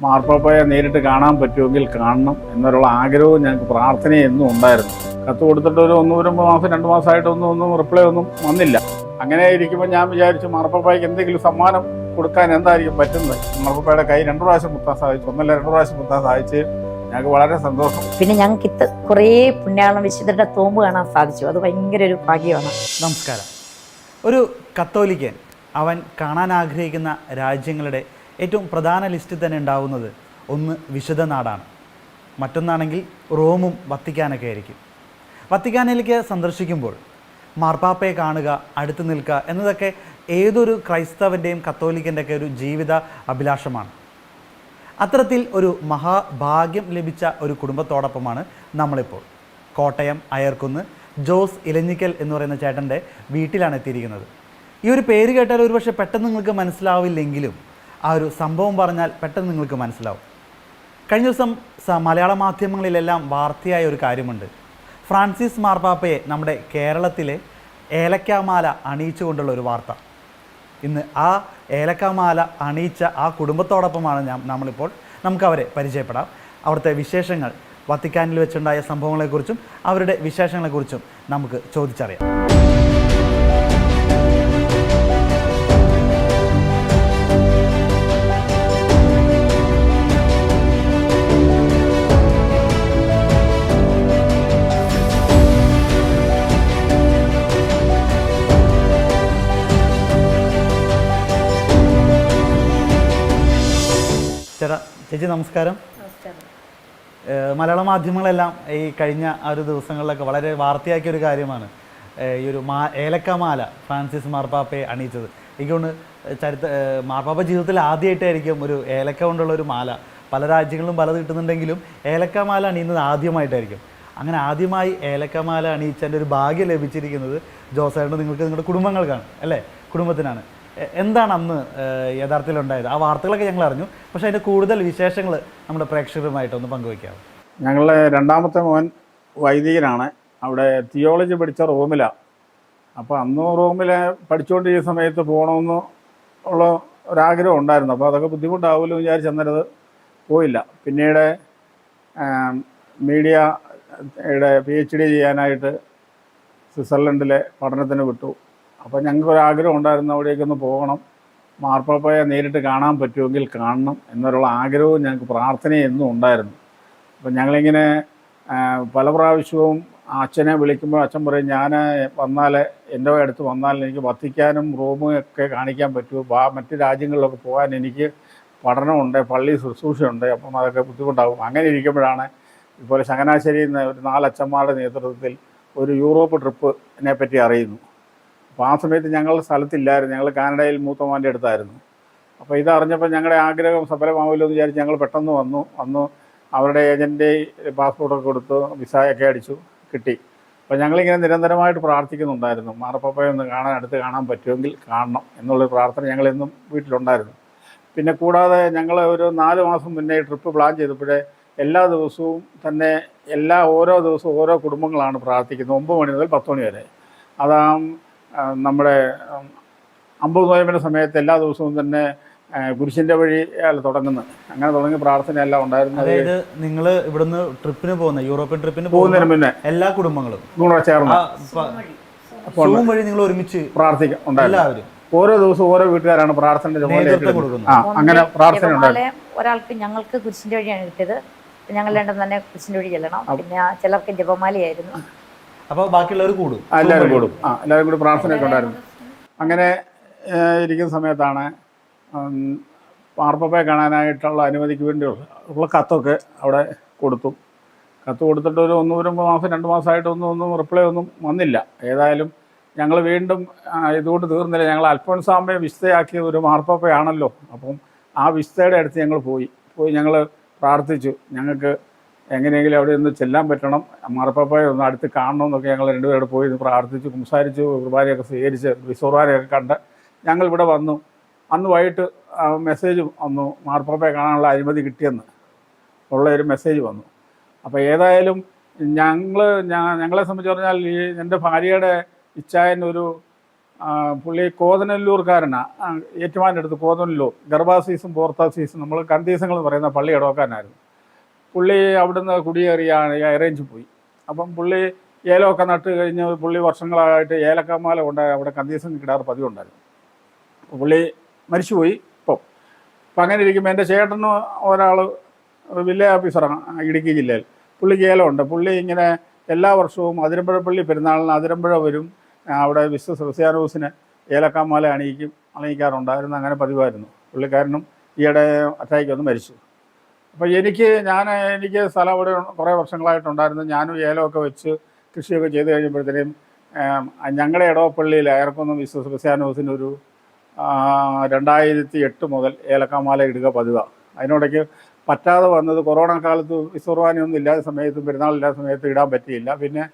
മാർപ്പാപ്പയെ നേരിട്ട് കാണാൻ പറ്റുമെങ്കിൽ കാണണം എന്നൊരു ആഗ്രഹവും ഞങ്ങൾക്ക് പ്രാർത്ഥനയും എന്നും ഉണ്ടായിരുന്നു. കത്ത് കൊടുത്തിട്ട് ഒരു 1 2 മാസമായിട്ടൊന്നും റിപ്ലൈ ഒന്നും വന്നില്ല. അങ്ങനെ ഇരിക്കുമ്പോൾ ഞാൻ വിചാരിച്ചു മാർപ്പാപ്പയ്ക്ക് എന്തെങ്കിലും സമ്മാനം കൊടുക്കാൻ എന്തായിരിക്കും പറ്റുന്നത്. മാർപ്പാപ്പയുടെ കൈ 2 പ്രാവശ്യം മുത്താൻ സാധിച്ചു, 2 പ്രാവശ്യം മുത്താൻ സാധിച്ച് ഞങ്ങൾക്ക് വളരെ സന്തോഷം. പിന്നെ ഞങ്ങൾക്ക് കുറേ പുണ്യാളം വിശുദ്ധരുടെ തോമ്പ് കാണാൻ സാധിച്ചു. അത് ഭയങ്കര ഒരു ഭാഗ്യമാണ്. നമസ്കാരം. ഒരു കത്തോലിക്കൻ അവൻ കാണാൻ ആഗ്രഹിക്കുന്ന രാജ്യങ്ങളുടെ ഏറ്റവും പ്രധാന ലിസ്റ്റിൽ തന്നെ ഉണ്ടാവുന്നത് ഒന്ന് വിശുദ്ധ നാടാണ്, മറ്റൊന്നാണെങ്കിൽ റോമും വത്തിക്കാനൊക്കെ ആയിരിക്കും. വത്തിക്കാനിലേക്ക് സന്ദർശിക്കുമ്പോൾ മാർപ്പാപ്പയെ കാണുക, അടുത്ത് നിൽക്കുക എന്നതൊക്കെ ഏതൊരു ക്രൈസ്തവൻ്റെയും കത്തോലിക്കൻ്റെയൊക്കെ ഒരു ജീവിത അഭിലാഷമാണ്. അത്തരത്തിൽ ഒരു മഹാഭാഗ്യം ലഭിച്ച ഒരു കുടുംബത്തോടൊപ്പമാണ് നമ്മളിപ്പോൾ കോട്ടയം അയർക്കുന്ന് ജോസ് ഇലഞ്ഞിക്കൽ എന്ന് പറയുന്ന ചേട്ടൻ്റെ വീട്ടിലാണ് എത്തിയിരിക്കുന്നത്. ഈ ഒരു പേര് കേട്ടാൽ ഒരുപക്ഷെ പെട്ടെന്ന് നിങ്ങൾക്ക് മനസ്സിലാവില്ലെങ്കിലും ആ ഒരു സംഭവം പറഞ്ഞാൽ പെട്ടെന്ന് നിങ്ങൾക്ക് മനസ്സിലാവും. കഴിഞ്ഞ ദിവസം മലയാള മാധ്യമങ്ങളിലെല്ലാം വാർത്തയായ ഒരു കാര്യമുണ്ട്. ഫ്രാൻസിസ് മാർപ്പാപ്പയെ നമ്മുടെ കേരളത്തിലെ ഏലക്കാമാല അണിയിച്ചുകൊണ്ടുള്ള ഒരു വാർത്ത. ഇന്ന് ആ ഏലക്കാമാല അണിയിച്ച ആ കുടുംബത്തോടൊപ്പമാണ് നമ്മളിപ്പോൾ. നമുക്ക് അവരെ പരിചയപ്പെടാം. അവിടുത്തെ വിശേഷങ്ങൾ, വത്തിക്കാനിൽ വെച്ചുണ്ടായ സംഭവങ്ങളെക്കുറിച്ചും അവരുടെ വിശേഷങ്ങളെക്കുറിച്ചും നമുക്ക് ചോദിച്ചറിയാം. ചേച്ചി നമസ്കാരം. മലയാള മാധ്യമങ്ങളെല്ലാം ഈ കഴിഞ്ഞ ഒരു ദിവസങ്ങളിലൊക്കെ വളരെ വാർത്തയാക്കിയ ഒരു കാര്യമാണ് ഈ ഒരു ഏലക്കമാല ഫ്രാൻസിസ് മാർപ്പാപ്പയെ അണിയിച്ചത്. എനിക്കൊണ്ട് മാർപ്പാപ്പ ജീവിതത്തിൽ ആദ്യമായിട്ടായിരിക്കും ഒരു ഏലക്ക കൊണ്ടുള്ള ഒരു മാല. പല രാജ്യങ്ങളിലും പലത് കിട്ടുന്നുണ്ടെങ്കിലും ഏലക്കമാല അണിയുന്നത് ആദ്യമായിട്ടായിരിക്കും. അങ്ങനെ ആദ്യമായി ഏലക്കമാല അണിയിച്ചതിൻ്റെ ഒരു ഭാഗ്യം ലഭിച്ചിരിക്കുന്നത് ജോസേട്ടന്, നിങ്ങൾക്ക് നിങ്ങളുടെ കുടുംബങ്ങൾക്കാണ് അല്ലേ, കുടുംബത്തിനാണ്. എന്താണ് അന്ന് യഥാർത്ഥത്തിൽ ഉണ്ടായത്? ആ വാർത്തകളൊക്കെ ഞങ്ങൾ അറിഞ്ഞു, പക്ഷേ അതിൻ്റെ കൂടുതൽ വിശേഷങ്ങൾ നമ്മുടെ പ്രേക്ഷകരുമായിട്ടൊന്ന് പങ്കുവയ്ക്കാം. ഞങ്ങളുടെ രണ്ടാമത്തെ മോൻ വൈദികനാണ്. അവിടെ തിയോളജി പഠിച്ച റോമിലാണ്. അപ്പോൾ അന്ന് റോമിൽ പഠിച്ചുകൊണ്ടിരിക്കുന്ന സമയത്ത് പോകണമെന്ന് ഉള്ള ഒരാഗ്രഹം ഉണ്ടായിരുന്നു. അപ്പോൾ അതൊക്കെ ബുദ്ധിമുട്ടാവുമല്ലോ വിചാരിച്ച് അന്നേരത് പോയില്ല. പിന്നീട് മീഡിയയുടെ PhD ചെയ്യാനായിട്ട് സ്വിറ്റ്സർലൻഡിലെ പഠനത്തിന് വിട്ടു. അപ്പോൾ ഞങ്ങൾക്കൊരാഗ്രഹം ഉണ്ടായിരുന്നു, അവിടേക്കൊന്ന് പോകണം, മാർപ്പാപ്പയെ നേരിട്ട് കാണാൻ പറ്റുമെങ്കിൽ കാണണം എന്നൊരു ആഗ്രഹവും ഞങ്ങൾക്ക് പ്രാർത്ഥനയും എന്നും ഉണ്ടായിരുന്നു. അപ്പം ഞങ്ങളിങ്ങനെ പല പ്രാവശ്യവും അച്ഛനെ വിളിക്കുമ്പോൾ അച്ഛൻ പറയും, ഞാൻ വന്നാൽ എൻ്റെ അടുത്ത് വന്നാൽ എനിക്ക് വത്തിക്കാനും റോമും ഒക്കെ കാണിക്കാൻ പറ്റുമോ, മറ്റ് രാജ്യങ്ങളിലൊക്കെ പോകാൻ എനിക്ക് പഠനമുണ്ട്, പള്ളി ശുശ്രൂഷയുണ്ട്, അപ്പം അതൊക്കെ ബുദ്ധിമുട്ടാകും. അങ്ങനെ ഇരിക്കുമ്പോഴാണ് ഇതുപോലെ ചങ്ങനാശ്ശേരിയിൽ നിന്ന് ഒരു 4 അച്ഛന്മാരുടെ നേതൃത്വത്തിൽ ഒരു യൂറോപ്പ് ട്രിപ്പിനെ പറ്റി അറിയുന്നു. അപ്പോൾ ആ സമയത്ത് ഞങ്ങൾ സ്ഥലത്തില്ലായിരുന്നു, ഞങ്ങൾ കാനഡയിൽ മൂത്തമാൻ്റെ അടുത്തായിരുന്നു. അപ്പോൾ ഇതറിഞ്ഞപ്പോൾ ഞങ്ങളുടെ ആഗ്രഹം സഫലമാവില്ലോ എന്ന് വിചാരിച്ച് ഞങ്ങൾ പെട്ടെന്ന് വന്നു അവരുടെ ഏജൻറ്റ് പാസ്പോർട്ടൊക്കെ കൊടുത്ത് വിസയൊക്കെ അടിച്ചു, കിട്ടി. അപ്പോൾ ഞങ്ങളിങ്ങനെ നിരന്തരമായിട്ട് പ്രാർത്ഥിക്കുന്നുണ്ടായിരുന്നു, മാർപ്പാപ്പയെ ഒന്ന് അടുത്ത് കാണാൻ പറ്റുമെങ്കിൽ കാണണം എന്നുള്ളൊരു പ്രാർത്ഥന ഞങ്ങളെന്നും വീട്ടിലുണ്ടായിരുന്നു. പിന്നെ കൂടാതെ ഞങ്ങൾ ഒരു 4 മാസം മുന്നേ ട്രിപ്പ് പ്ലാൻ ചെയ്തപ്പോഴേ എല്ലാ ദിവസവും തന്നെ ഓരോ ദിവസവും ഓരോ കുടുംബങ്ങളാണ് പ്രാർത്ഥിക്കുന്നത്, 9 മണി മുതൽ 10 മണി വരെ. അതാ നമ്മുടെ 50 നോയമ്പിൻ്റെ സമയത്ത് എല്ലാ ദിവസവും തന്നെ കുരിശിൻ്റെ വഴി തുടങ്ങുന്നത്. അങ്ങനെ തുടങ്ങിയ പ്രാർത്ഥനയെല്ലാം ഉണ്ടായിരുന്നു. അതായത് നിങ്ങൾ ഇവിടുന്ന് ട്രിപ്പിന് പോകുന്ന യൂറോപ്യൻ ട്രിപ്പിന് പോകുന്നതിന് മുന്നേ എല്ലാ കുടുംബങ്ങളും ചേർന്ന് വഴി നിങ്ങൾ ഒരുമിച്ച് പ്രാർത്ഥിക്കാം. എല്ലാവരും ഓരോ ദിവസവും ഓരോ വീട്ടുകാരാണ് പ്രാർത്ഥന കൊടുക്കുന്നത്. അങ്ങനെ പ്രാർത്ഥന ഉണ്ടായിരുന്നു. ഒരാൾക്ക് ഞങ്ങൾക്ക് കുരിശിൻ്റെ വഴിയാണ് കിട്ടിയത്. ഞങ്ങൾ രണ്ടും തന്നെ കുരിശിൻ്റെ വഴി ചെല്ലണം. പിന്നെ ചിലർക്ക് ജപമാലയായിരുന്നു. അപ്പോൾ ബാക്കിയുള്ളവർ കൂടും, എല്ലാവരും കൂടി പ്രാർത്ഥനയൊക്കെ ഉണ്ടായിരുന്നു. അങ്ങനെ ഇരിക്കുന്ന സമയത്താണ് മാർപ്പാപ്പയെ കാണാനായിട്ടുള്ള അനുമതിക്ക് വേണ്ടിയുള്ള കത്തൊക്കെ അവിടെ കൊടുത്തു. കത്ത് കൊടുത്തിട്ട് ഒരു 1 മാസം 2 മാസമായിട്ടൊന്നും റിപ്ലൈ ഒന്നും വന്നില്ല. ഏതായാലും ഞങ്ങൾ വീണ്ടും ഇതുകൊണ്ട് തീർന്നില്ല. ഞങ്ങൾ അൽഫോൻസാമ്മയെ വിശുദ്ധയാക്കിയ ഒരു മാർപ്പാപ്പയാണല്ലോ. അപ്പം ആ വിശുദ്ധയുടെ അടുത്ത് ഞങ്ങൾ പോയി ഞങ്ങൾ പ്രാർത്ഥിച്ചു, ഞങ്ങൾക്ക് എങ്ങനെയെങ്കിലും അവിടെ ഒന്ന് ചെല്ലാൻ പറ്റണം, മാർപ്പാപ്പയെ ഒന്ന് അടുത്ത് കാണണമെന്നൊക്കെ ഞങ്ങൾ 2 പേരോട് പോയി പ്രാർത്ഥിച്ചു, സംസാരിച്ചു, കുർബാനയൊക്കെ സ്വീകരിച്ച് വിശ്വകുർബാനയൊക്കെ കണ്ട് ഞങ്ങൾ ഇവിടെ വന്നു. അന്ന് വൈകിട്ട് മെസ്സേജ് വന്നു, മാർപ്പാപ്പയെ കാണാനുള്ള അനുമതി കിട്ടിയെന്ന് ഉള്ളൊരു മെസ്സേജ് വന്നു. അപ്പോൾ ഏതായാലും ഞങ്ങളെ സംബന്ധിച്ച് പറഞ്ഞാൽ എൻ്റെ ഭാര്യയുടെ ഇച്ഛായൻ ഒരു പുള്ളി കോതനല്ലൂർക്കാരനാണ്, ഏറ്റുമാനടുത്ത് കോതനല്ലൂർ ഗർഭാസീസും പോർത്താസീസും നമ്മൾ കന്തീസങ്ങൾ പറയുന്ന പള്ളി ഇടവക്കാരനായിരുന്നു. പുള്ളി അവിടുന്ന് കുടിയേറിയാണ് അറേഞ്ച് പോയി. അപ്പം പുള്ളി ഏലമൊക്കെ നട്ട് കഴിഞ്ഞ് പുള്ളി വർഷങ്ങളായിട്ട് ഏലക്കാമാല കൊണ്ട് അവിടെ കന്തീസം കിടാറ് പതിവുണ്ടായിരുന്നു. പുള്ളി മരിച്ചുപോയി ഇപ്പം. അപ്പം അങ്ങനെ ഇരിക്കുമ്പോൾ എൻ്റെ ചേട്ടന് ഒരാൾ വില്ലേജ് ഓഫീസറാണ് ഇടുക്കി ജില്ലയിൽ. പുള്ളിക്ക് ഏലമുണ്ട്. പുള്ളി ഇങ്ങനെ എല്ലാ വർഷവും അതിരമ്പുഴ പള്ളി പെരുന്നാളിന് അതിരമ്പുഴ വരും, അവിടെ വിശുദ്ധ സെബസ്ത്യാനോസിന് ഏലക്കാമാല അണിയിക്കാറുണ്ടായിരുന്നു. അങ്ങനെ പതിവായിരുന്നു. പുള്ളിക്കാരനും ഈയിടെ അറ്റാക്ക് വന്ന് മരിച്ചു. അപ്പോൾ എനിക്ക് സ്ഥലം അവിടെ കുറേ വർഷങ്ങളായിട്ടുണ്ടായിരുന്നു. ഞാനും ഏലമൊക്കെ വെച്ച് കൃഷിയൊക്കെ ചെയ്ത് കഴിഞ്ഞപ്പോഴത്തേനും ഞങ്ങളുടെ ഇടവപ്പള്ളിയിൽ അയർക്കുന്നം വിശുദ്ധ സെബസ്ത്യാനോസിനൊരു 2008 മുതൽ ഏലക്കാമാല ഇടുക പതിവാണ്. അതിനോടൊക്കെ പറ്റാതെ വന്നത് കൊറോണ കാലത്ത് വിശ്വകുർബാനയൊന്നും ഇല്ലാത്ത സമയത്തും പെരുന്നാളില്ലാത്ത സമയത്തും ഇടാൻ പറ്റിയില്ല. പിന്നെ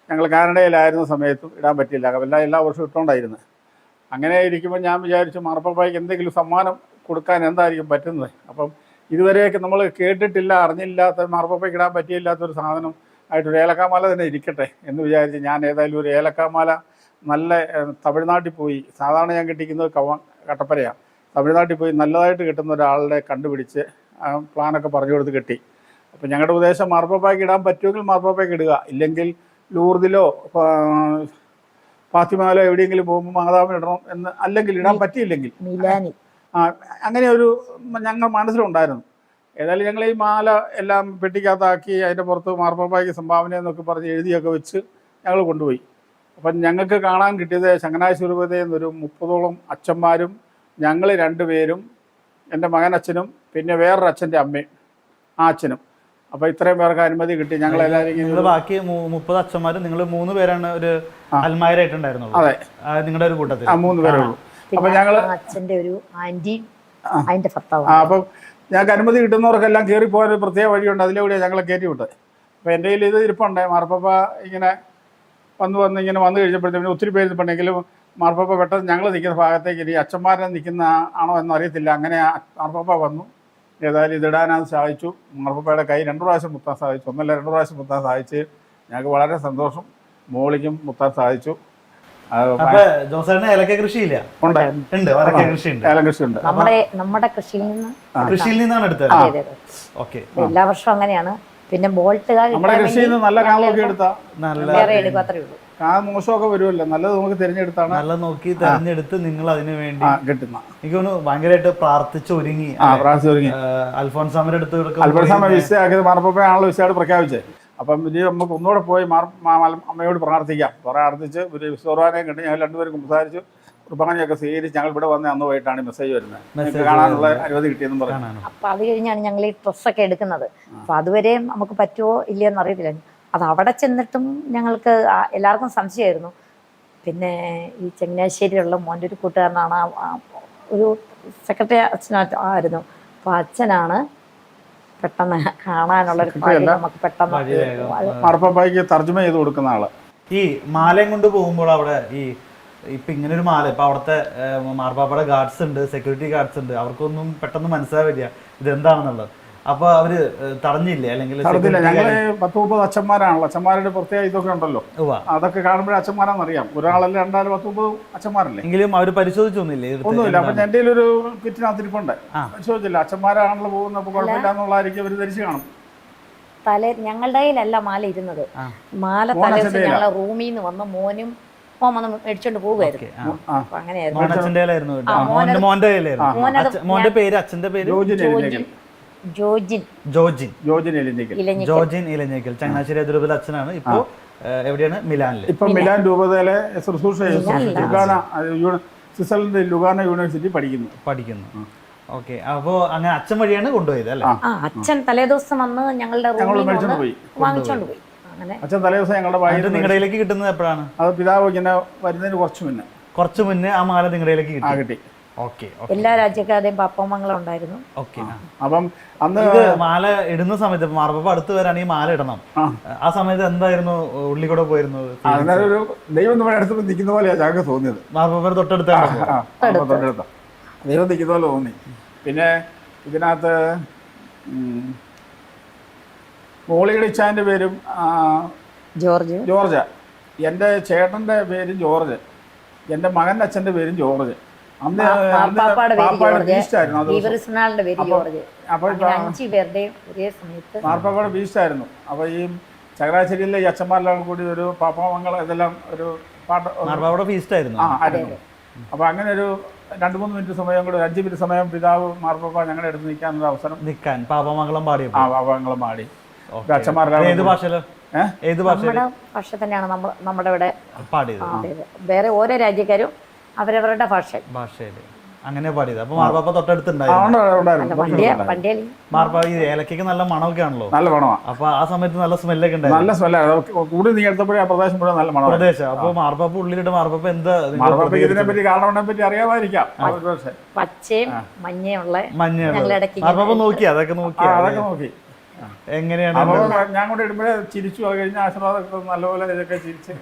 ഞങ്ങൾ കാനഡയിലായിരുന്ന സമയത്തും ഇടാൻ പറ്റിയില്ല. എല്ലാ വർഷവും ഇട്ടുകൊണ്ടായിരുന്നു. അങ്ങനെ ഇരിക്കുമ്പോൾ ഞാൻ വിചാരിച്ചു മാർപ്പാപ്പായ്ക്ക് എന്തെങ്കിലും സമ്മാനം കൊടുക്കാൻ എന്തായിരിക്കും പറ്റുന്നത്. അപ്പം ഇതുവരെയൊക്കെ നമ്മൾ കേട്ടിട്ടില്ല, അറിഞ്ഞില്ലാത്ത, മാർപ്പാപ്പയ്ക്ക് ഇടാൻ പറ്റിയില്ലാത്തൊരു സാധനം ആയിട്ടൊരു ഏലക്കാമാല തന്നെ ഇരിക്കട്ടെ എന്ന് വിചാരിച്ച് ഞാൻ ഏതായാലും ഒരു ഏലക്കാമാല നല്ല തമിഴ്നാട്ടിൽ പോയി, സാധാരണ ഞാൻ കിട്ടിക്കുന്നത് കട്ടപ്പനയാണ്, തമിഴ്നാട്ടിൽ പോയി നല്ലതായിട്ട് കിട്ടുന്ന ഒരാളുടെ കണ്ടുപിടിച്ച് പ്ലാനൊക്കെ പറഞ്ഞു കൊടുത്ത് കിട്ടി. അപ്പം ഞങ്ങളുടെ ഉദ്ദേശം മാർപ്പാപ്പായ്ക്ക് ഇടാൻ പറ്റുമെങ്കിൽ മാർപ്പാപ്പായ്ക്ക് ഇടുക, ഇല്ലെങ്കിൽ ലൂർദിലോ ഫാത്തിമയിലോ എവിടെയെങ്കിലും പോകുമ്പോൾ മാതാവിന് ഇടണം എന്ന്, അല്ലെങ്കിൽ ഇടാൻ പറ്റിയില്ലെങ്കിൽ അങ്ങനെ ഒരു ഞങ്ങൾ മനസ്സിലുണ്ടായിരുന്നു. ഏതായാലും ഞങ്ങൾ ഈ മാല എല്ലാം പെട്ടിക്കകത്താക്കി അതിൻ്റെ പുറത്ത് മാർപ്പാപ്പായ്ക്ക് സംഭാവന എന്നൊക്കെ പറഞ്ഞ് എഴുതിയൊക്കെ വെച്ച് ഞങ്ങൾ കൊണ്ടുപോയി. അപ്പം ഞങ്ങൾക്ക് കാണാൻ കിട്ടിയത് ചങ്ങനാശ്ശേരി രൂപതയിൽ നിന്നൊരു 30ഓളം അച്ഛന്മാരും ഞങ്ങൾ 2 പേരും, എൻ്റെ മകനച്ഛനും പിന്നെ വേറൊരു അച്ഛൻ്റെ അമ്മയും ആ അച്ഛനും. അപ്പോൾ ഇത്രയും പേർക്ക് അനുമതി കിട്ടി. ഞങ്ങളെല്ലാവരും ബാക്കി 30 അച്ഛന്മാരും നിങ്ങൾ 3 പേരാണ് ഒരു അൽമാരായിട്ടുണ്ടായിരുന്നുള്ളൂ. അതെ, നിങ്ങളുടെ ഒരു കൂട്ടത്തിൽ 3 പേരേ ഉള്ളൂ. അപ്പം ഞങ്ങൾ അച്ഛൻ്റെ ഒരു ആൻറ്റി, അതിൻ്റെ ഭർത്താവ്. അപ്പം ഞങ്ങൾക്ക് അനുമതി കിട്ടുന്നവർക്കെല്ലാം കയറിപ്പോകാൻ ഒരു പ്രത്യേക വഴിയുണ്ട്, അതിലൂടെയാണ് ഞങ്ങളെ കയറ്റി വിട്ടത്. അപ്പോൾ എൻ്റെ കയ്യിൽ ഇത് ഇരിപ്പുണ്ട്. മാർപ്പാപ്പ ഇങ്ങനെ വന്ന് കഴിഞ്ഞപ്പോഴത്തേക്കും ഒത്തിരി പേര് ഇരിപ്പുണ്ടെങ്കിലും മാർപ്പാപ്പ പെട്ടെന്ന് ഞങ്ങൾ നിൽക്കുന്ന ഭാഗത്തേക്ക് ഇനി അച്ഛന്മാരെ നിൽക്കുന്ന ആണോ എന്നറിയത്തില്ല. അങ്ങനെ മാർപ്പാപ്പ വന്നു. ഏതായാലും ഇതിടാനത് സാധിച്ചു. മാർപ്പാപ്പയുടെ കൈ 2 പ്രാവശ്യം മുത്താൻ സാധിച്ചു. 1 2 പ്രാവശ്യം മുത്താൻ സാധിച്ച് ഞങ്ങൾക്ക് വളരെ സന്തോഷം. മോളിക്കും മുത്താൻ സാധിച്ചു. ഏലക്ക കൃഷിയില്ല? ഏലം കൃഷിയുണ്ട്. നമ്മുടെ കൃഷിയിൽ നിന്നാണ് എടുത്തത്. എല്ലാ വർഷവും അങ്ങനെയാണ്. പിന്നെ ബോൾട്ടുകാർ നമ്മുടെ കൃഷിയിൽ നിന്ന് നല്ല കാമൊക്കെ എടുത്താൽ അത്രേ ഉള്ളൂ. കാ മോശമൊക്കെ വരുമല്ലോ, നല്ലത് നമുക്ക് തിരഞ്ഞെടുത്താണ്. നല്ല നോക്കി തിരഞ്ഞെടുത്ത് നിങ്ങൾ അതിനു വേണ്ടി കിട്ടുന്ന എനിക്ക് തോന്നുന്നു ഭയങ്കരമായിട്ട് പ്രാർത്ഥിച്ചൊരുങ്ങി അൽഫോൻസാമയുടെ അടുത്ത് അൽഫോൻസാമ വിസയാക്കിയത് മാർപ്പാപ്പയാണല്ലോ വിസയായിട്ട് പ്രഖ്യാപിച്ചത്. അപ്പം ഇനി നമുക്ക് ഒന്നുകൂടെ പോയി അമ്മയോട് പ്രാർത്ഥിച്ച് ഒരു വിശ്വകുർബാനയും കണ്ട് ഞങ്ങൾ 2 പേരും സംസാരിച്ച് കുർബാനയൊക്കെ സ്വീകരിച്ച് ഞങ്ങൾ ഇവിടെ വന്ന് അന്ന് പോയിട്ടാണ് മെസ്സേജ് വരുന്നത്, കാണാനുള്ള അനുമതി കിട്ടിയെന്നും പറഞ്ഞു. അപ്പം അത് കഴിഞ്ഞാണ് ഞങ്ങൾ ഈ ഡ്രസ്സൊക്കെ എടുക്കുന്നത്. അപ്പം അതുവരെ നമുക്ക് പറ്റുമോ ഇല്ലയെന്ന് അറിയത്തില്ല. അത് അവിടെ ചെന്നിട്ടും ഞങ്ങൾക്ക് എല്ലാവർക്കും സംശയമായിരുന്നു. പിന്നെ ഈ ചങ്ങനാശ്ശേരിയിലുള്ള മോൻ്റെ ഒരു കൂട്ടുകാരനാണ്, ഒരു സെക്രട്ടറി അച്ഛനായിരുന്നു. അപ്പോൾ അച്ഛനാണ് പെട്ടെന്ന് കാണാനുള്ളൊരു നമുക്ക് പെട്ടെന്ന് മാർപ്പാപ്പായ്ക്ക് തർജ്ജമ ചെയ്ത് കൊടുക്കുന്ന ആള്. ഈ മാലയും കൊണ്ട് പോകുമ്പോൾ അവിടെ ഇപ്പം ഇങ്ങനെ ഒരു മാല, ഇപ്പം അവിടുത്തെ മാർപ്പാപ്പയുടെ ഗാർഡ്സ് ഉണ്ട്, സെക്യൂരിറ്റി ഗാർഡ്സ് ഉണ്ട്, അവർക്കൊന്നും പെട്ടെന്ന് മനസ്സിലാവില്ല ഇതെന്താണെന്നുള്ളത്. അപ്പോൾ അവർ തടഞ്ഞില്ലേ? അല്ലെങ്കിൽ ഞങ്ങള് 10-30 അച്ഛന്മാരാണല്ലോ. അച്ഛന്മാരുടെ പ്രത്യേക ഇതൊക്കെ ഉണ്ടല്ലോ, അതൊക്കെ കാണുമ്പോഴേ അച്ഛന്മാരാണെന്നറിയാം. ഒരാളല്ല 2-10 അച്ഛന്മാരല്ലേ. എങ്കിലും അവർ പരിശോധിച്ചൊന്നുമില്ലേ? ഒന്നുമില്ല. അപ്പം എൻ്റെ ഒരു കിറ്റിനകത്തിരിപ്പുണ്ട്, പരിശോധിച്ചില്ല. അച്ഛന്മാരാണല്ലോ പോകുന്നത്, അപ്പോൾ കുഴപ്പമില്ല എന്നുള്ളതായിരിക്കും അവർ ധരിച്ചു കാണും. ഞങ്ങളുടെ കയ്യിലല്ല മാല ഇരുന്നത്. മാല തലേദിവസം ഞങ്ങളെ റൂമിൽ നിന്ന് വന്ന മോനും വന്ന് മേടിച്ചോണ്ട് പോവുമായിരുന്നു. മോന്റെ പേര്, അച്ഛന്റെ പേര് ജോർജിൻ ഇലഞ്ഞിക്കൽ, ചങ്ങനാശ്ശേരി അതിരൂപത അച്ഛനാണ്. ഇപ്പോ എവിടെയാണ്? മിലാനിൽ. ഇപ്പൊ മിലാൻ രൂപതയിലെ ശുശ്രൂഷ സ്വിറ്റ്സർലൻഡ് ലുഗാന യൂണിവേഴ്സിറ്റി പഠിക്കുന്നു. ഓക്കെ. അപ്പോ അങ്ങനെ അച്ഛൻ വഴിയാണ് കൊണ്ടുപോയത് അല്ലേ? അച്ഛൻ തലേദിവസം വന്ന് ഞങ്ങളുടെ റൂമിൽ വാങ്ങിച്ചോണ്ട് പോയി. അച്ഛൻ തലേദിവസം ഞങ്ങളുടെ നിങ്ങളുടെയിലേക്ക് കിട്ടുന്നത് എപ്പോഴാണ്? അത് പിതാവ് ഇങ്ങനെ വരുന്നതിന് കുറച്ച് മുന്നേ ആ മാല നിങ്ങളുടെയിലേക്ക് കിട്ടി. എല്ലാ രാജ്യക്കാരുടെയും പാപ്പമംഗളം ഉണ്ടായിരുന്നു. അപ്പം അന്ന് മാല ഇടുന്ന സമയത്ത് മാർപ്പാപ്പ അടുത്ത് വരാണെങ്കിൽ മാല ഇടണം. ആ സമയത്ത് എന്തായിരുന്നു ഉള്ളി കൂടെ പോയിരുന്നത്? അതിനൊരു ദൈവം അടുത്ത് നിൽക്കുന്ന പോലെയാണ് ഞങ്ങൾക്ക് തോന്നിയത്. മാർപ്പാപ്പ തൊട്ടടുത്താണ് ദൈവം നിൽക്കുന്ന പോലെ തോന്നി. പിന്നെ ഇതിനകത്ത് മോളിയുടെ ഇച്ചാൻ്റെ പേരും ജോർജ്, എൻ്റെ ചേട്ടൻ്റെ പേരും ജോർജ്. എൻ്റെ മകൻ്റെ അച്ഛൻ്റെ പേരും ജോർജ്. അന്ന് മാർപ്പാപ്പായുടെ പേര് പാപ്പായുടെ ജോർജ്, ബീസ്റ്റായിരുന്നു അത്. ദീപകൃഷ്ണനാളുടെ പേര് ജോർജ്. അപ്പോൾ അങ്ങനെ 5 പേരുടെയും ഒരേ സമയത്ത് മാർപ്പാപ്പായുടെ ബീസ്റ്റായിരുന്നു. അപ്പോൾ ഈ ചങ്ങനാശ്ശേരിയിലെ ഈ അച്ഛന്മാരെല്ലാം കൂടി ഒരു പാപ്പാമംഗളം ഇതെല്ലാം ഒരു പാട്ട് മാർപ്പാപ്പയുടെ ഫീസ്റ്റായിരുന്നു. ആയിരുന്നു. അപ്പോൾ അങ്ങനെ ഒരു 2-3 മിനിറ്റ് സമയം കൂടി 5 മിനിറ്റ് സമയം പിതാവ് മാർപ്പാപ്പ ഞങ്ങളുടെ അടുത്ത് നിൽക്കാനൊരു അവസരം നിൽക്കാൻ പാപമംഗളം പാടിയപ്പോൾ പാപ്പാമംഗളം പാടി. അച്ഛന്മാരെല്ലാം ഏത് ഭാഷയിലോ? ഏത് ഭാഷ നമ്മുടെ ഭാഷ തന്നെയാണ് നമ്മുടെ ഇവിടെ പാടിയത്? വേറെ ഓരോ രാജ്യക്കാരും അവരവരുടെ ഭാഷയിൽ അങ്ങനെ പാടിയത്. അപ്പൊ മാർപ്പാപ്പ തൊട്ടടുത്തുണ്ടായിരുന്നു. പണ്ടിയാലി മാർപ്പാപ്പ ഈ ഏലക്കയ്ക്ക് നല്ല മണമൊക്കെ ആണല്ലോ. നല്ല മണമാണ്. അപ്പൊ ആ സമയത്ത് നല്ല സ്മെല്ലൊക്കെ ഉണ്ടായിരുന്നു. നല്ല സ്മെല്ലായിരുന്നു. കൂടി നീ എടുത്തപ്പോഴേ ആ പ്രദേശം മുഴുവൻ നല്ല മണം പ്രദേശം. അപ്പൊ മാർപ്പാപ്പ ഉള്ളിലിട്ട് മാർപ്പാപ്പ എന്താ മാർപ്പാപ്പയ്ക്ക് ഇതിനെ പറ്റി കാരണവനെ പറ്റി അറിയാമായിരിക്കാം. പച്ചയും മഞ്ഞയുള്ള മഞ്ഞ മാർപ്പാപ്പ നോക്കി അതൊക്കെ നോക്കി അതൊക്കെ നോക്കി എങ്ങനെയാണ് അപ്പോൾ ഞാൻ കൂടെ ഇടുമ്പോഴേ ചിരിച്ചു. അത് കഴിഞ്ഞ ആശീർവാദം നല്ലപോലെ ഇതൊക്കെ ചിരിച്ച്.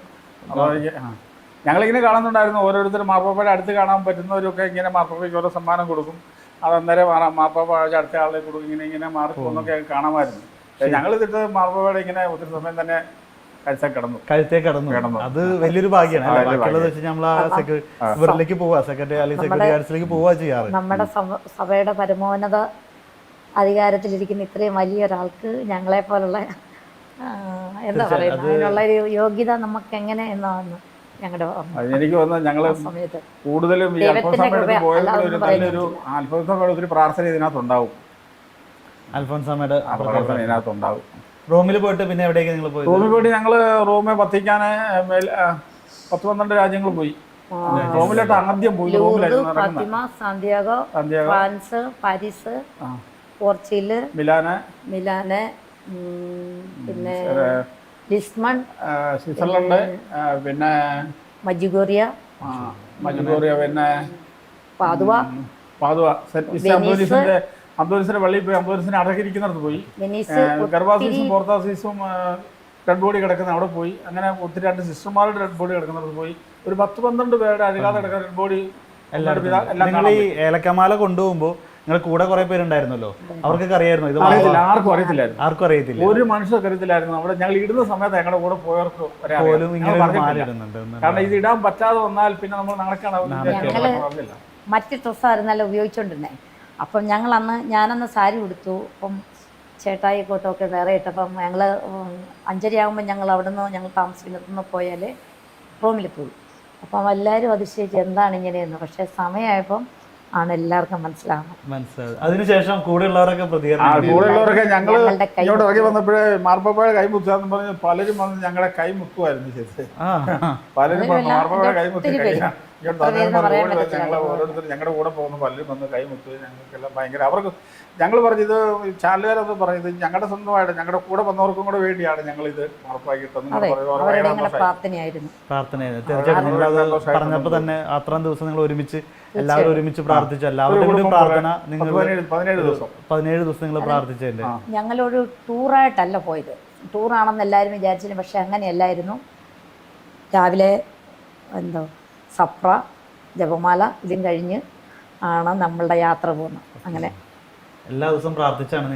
അപ്പോൾ ഞങ്ങളിങ്ങനെ കാണുന്നുണ്ടായിരുന്നു ഓരോരുത്തരും മാർപ്പാപ്പയുടെ അടുത്ത് കാണാൻ പറ്റുന്നവരൊക്കെ ഇങ്ങനെ മാർപ്പാപ്പയ്ക്ക് ഓരോ സമ്മാനം കൊടുക്കും. അത് അന്നേരം മാർപ്പാപ്പ അടുത്ത ആളെ കൊടുക്കും. ഇങ്ങനെ മാറിപ്പോന്നൊക്കെ കാണാമായിരുന്നു. ഞങ്ങളിതിട്ട് മാർപ്പാപ്പയുടെ ഇങ്ങനെ ഒത്തിരി സമയം തന്നെ കഴുത്തേ കടന്നു. അത് വലിയൊരു ഭാഗ്യമാണ്. ബാക്കിയുള്ളത് വെച്ച് നമ്മൾ ആ ഇവരിലേക്ക് പോവാ, സെക്രട്ടറി അല്ലെങ്കിൽ സെക്രട്ടറി ഗാർഡ്സിലേക്ക് പോവാ ചെയ്യാറ്. നമ്മുടെ സഭയുടെ പരമോന്നത അധികാരത്തിലിരിക്കുന്ന ഇത്രയും വലിയൊരാൾക്ക് ഞങ്ങളെ പോലുള്ള എന്താ പറയുക അതിനുള്ള ഒരു യോഗ്യത നമുക്ക് എങ്ങനെ എന്നാണ് ഞങ്ങളുടെ എനിക്ക് തോന്നുന്നത് ഞങ്ങള് സമയത്ത് കൂടുതലും ഈ അൽഫോൻസാമ്മയുടെ പോയതിൽ നല്ലൊരു അൽഫോൻസാമ്മയുടെ ഒത്തിരി പ്രാർത്ഥന ഇതിനകത്തുണ്ടാവും. അൽഫോൻസാമ്മയുടെ പ്രാർത്ഥന ഇതിനകത്തുണ്ടാവും. റോമിൽ പോയിട്ട് പിന്നെ എവിടേക്ക് നിങ്ങൾ പോയി? റോമിൽ പോയിട്ട് ഞങ്ങള് റോമെ വത്തിക്കാന് 10-12 രാജ്യങ്ങൾ പോയി. റോമിലോട്ട് ആദ്യം പോയി. Fatima, Santiago, France, Paris, Portugal, Milan, പിന്നെ ലിസ്ബൺ, സ്വിറ്റ്സർലൻഡ്, പിന്നെ മജ്ഗോറിയ, പിന്നെ പാതുവ, അന്തോനിസിന്റെ പള്ളിയിൽ പോയി. അന്തോനിസിനെ അടക്കിയിരിക്കുന്നിടത്ത് പോയി. ഗർഭാസീസും പോർത്താസീസും ഡെഡ് ബോഡി കിടക്കുന്ന അവിടെ പോയി. അങ്ങനെ ഒത്തിരി 2 സിസ്റ്റർമാരുടെ ഡെഡ് ബോഡി കിടക്കുന്നിടത്ത് പോയി. ഒരു 10-12 പേരുടെ അഴികാതെ കിടക്കുന്ന ഡെഡ് ബോഡി. നിങ്ങൾ ഈ ഏലക്കമാല കൊണ്ടുപോകുമ്പോൾ നിങ്ങൾ കൂടെ കുറെ പേരുണ്ടായിരുന്നല്ലോ, അവർക്കൊക്കെ അറിയായിരുന്നു? ഇത് ആർക്കും അറിയത്തില്ലായിരുന്നു. ആർക്കും അറിയത്തില്ല. ഒരു മനുഷ്യർക്ക് അറിയത്തില്ലായിരുന്നു. അവിടെ ഞങ്ങൾ ഇടുന്ന സമയത്ത് ഞങ്ങളുടെ കൂടെ പോയവർക്ക് പോലും ഇങ്ങനെ മാല ഇടുന്നുണ്ട്. കാരണം ഇത് ഇടാൻ പറ്റാതെ വന്നാൽ പിന്നെ നമ്മൾ നടക്കണം. മറ്റ് ഡ്രസ്സായിരുന്നല്ലോ ഉപയോഗിച്ചോണ്ടിരുന്നേ. അപ്പം ഞാനന്ന് സാരി ഉടുത്തു. അപ്പം ചേട്ടായി കോട്ടൊക്കെ വേറെ ഇട്ടപ്പം ഞങ്ങൾ 5:30 ആകുമ്പോൾ ഞങ്ങൾ ഞങ്ങൾ താമസിക്കുന്നിടത്തുനിന്ന് പോയാൽ റൂമിൽ പോയി. അപ്പം എല്ലാവരും അതിശയിച്ച് എന്താണ് ഇങ്ങനെയെന്ന്. പക്ഷേ സമയമായപ്പം ആണ് എല്ലാവർക്കും മനസ്സിലാവുന്നത്. അതിനുശേഷം കൂടെയുള്ളവരൊക്കെ കൂടെയുള്ളവരൊക്കെ ഞങ്ങൾ ഇങ്ങോട്ട് ഇറങ്ങി വന്നപ്പോഴേ മാർപ്പാപ്പയുടെ കൈ മുത്താന്ന് പറഞ്ഞ് പലരും വന്ന് ഞങ്ങളുടെ കൈ മുക്കുമായിരുന്നു. പലരും മാർപ്പാപ്പയുടെ കൈ മുത്തി ഞങ്ങൾ ഓരോരുത്തരും ഞങ്ങളുടെ കൂടെ പോകുന്ന പലരും വന്ന് കൈ മുത്തു. ഞങ്ങൾക്കെല്ലാം ഭയങ്കര അവർക്ക് ഞങ്ങൾ പറഞ്ഞത് ചാനലുകാരൊന്നും പറഞ്ഞത് ഞങ്ങളുടെ സ്വന്തമായിട്ട് ഞങ്ങളുടെ കൂടെ വന്നവർക്കും കൂടെ വേണ്ടിയാണ് ഞങ്ങൾ ഇത് ഉറപ്പാക്കിയിട്ടെന്ന് പ്രാർത്ഥനയായിരുന്നു. തീർച്ചയായിട്ടും പറഞ്ഞപ്പോൾ തന്നെ അത്രയും ദിവസം നിങ്ങൾ ഒരുമിച്ച് എല്ലാവരും ഒരുമിച്ച് പ്രാർത്ഥിച്ചു. എല്ലാവരുടെയും പ്രാർത്ഥന നിങ്ങൾ 17 ദിവസം നിങ്ങൾ പ്രാർത്ഥിച്ചല്ലേ? ഞങ്ങളൊരു ടൂറായിട്ടല്ല പോയത്. ടൂറാണെന്ന് എല്ലാവരും വിചാരിച്ചിരുന്നു. പക്ഷെ അങ്ങനെയല്ലായിരുന്നു. രാവിലെ സപ്ര ജപമാല ഇതും കഴിഞ്ഞ് ആണ് നമ്മളുടെ യാത്ര പോകുന്നത്. അങ്ങനെ എല്ലാ ദിവസവും പ്രാർത്ഥിച്ചാണ്.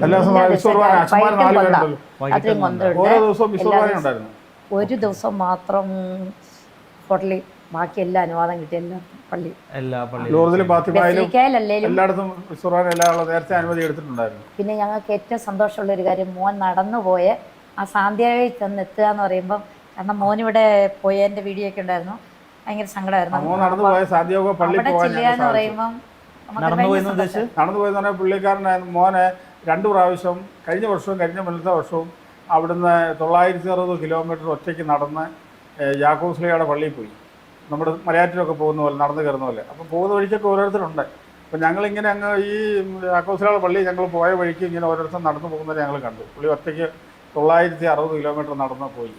ഒരു ദിവസം മാത്രം ഹോട്ടലിൽ, ബാക്കി എല്ലാ അനുവാദം കിട്ടിയ പിന്നെ ഞങ്ങൾക്ക് ഏറ്റവും സന്തോഷമുള്ള ഒരു കാര്യം മോൻ നടന്നുപോയ ആ സാന്ധ്യയിൽ ചെന്ന് എത്തുക എന്ന് പറയുമ്പം, കാരണം മോനിവിടെ പോയതിന്റെ വീഡിയോ ഒക്കെ ഉണ്ടായിരുന്നു. ഭയങ്കര സങ്കടമായിരുന്നു. നടന്നു പോയെന്ന് പുള്ളിക്കാരനായ മോനെ 2 പ്രാവശ്യം കഴിഞ്ഞ വർഷവും കഴിഞ്ഞ മുന്നത്തെ വർഷവും അവിടുന്ന് 960 കിലോമീറ്റർ ഒറ്റയ്ക്ക് നടന്ന് യാക്കോബ്സ്ലിയുടെ പള്ളിയിൽ പോയി. നമ്മുടെ മലയാറ്റിലൊക്കെ പോകുന്ന പോലെ നടന്നു കയറുന്ന പോലെ. അപ്പം പോകുന്ന വഴിക്കൊക്കെ ഓരോരുത്തരുണ്ട്. അപ്പം ഞങ്ങളിങ്ങനെ അങ്ങ് ഈ യാക്കോബ്സ്ലിയുടെ പള്ളി ഞങ്ങൾ പോയ വഴിക്ക് ഇങ്ങനെ ഓരോരുത്തർ നടന്നു പോകുന്നത് ഞങ്ങൾ കണ്ടു. പുള്ളി ഒറ്റയ്ക്ക് 960 കിലോമീറ്റർ നടന്ന് പോയി.